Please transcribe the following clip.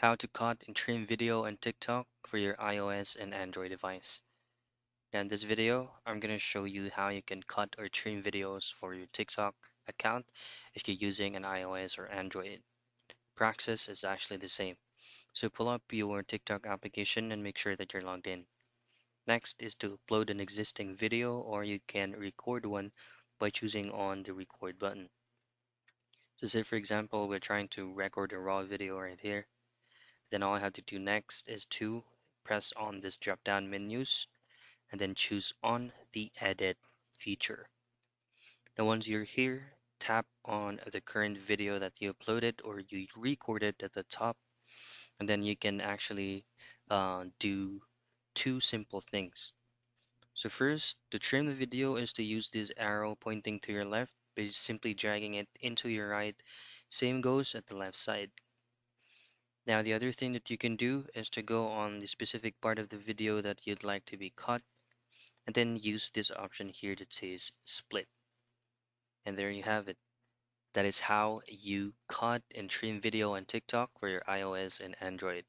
How to cut and trim video and TikTok for your iOS and Android device. Now in this video, I'm going to show you how you can cut or trim videos for your TikTok account if you're using an iOS or Android. Process is actually the same. So pull up your TikTok application and make sure that you're logged in. Next is to upload an existing video, or you can record one by choosing on the record button. So say for example, we're trying to record a raw video right here. Then all I have to do next is to press on this drop down menus and then choose on the edit feature. Now once you're here, tap on the current video that you uploaded or you recorded at the top, and then you can actually do two simple things. So first, to trim the video is to use this arrow pointing to your left by simply dragging it into your right. Same goes at the left side. Now the other thing that you can do is to go on the specific part of the video that you'd like to be cut and then use this option here that says split. And there you have it. That is how you cut and trim video on TikTok for your iOS and Android.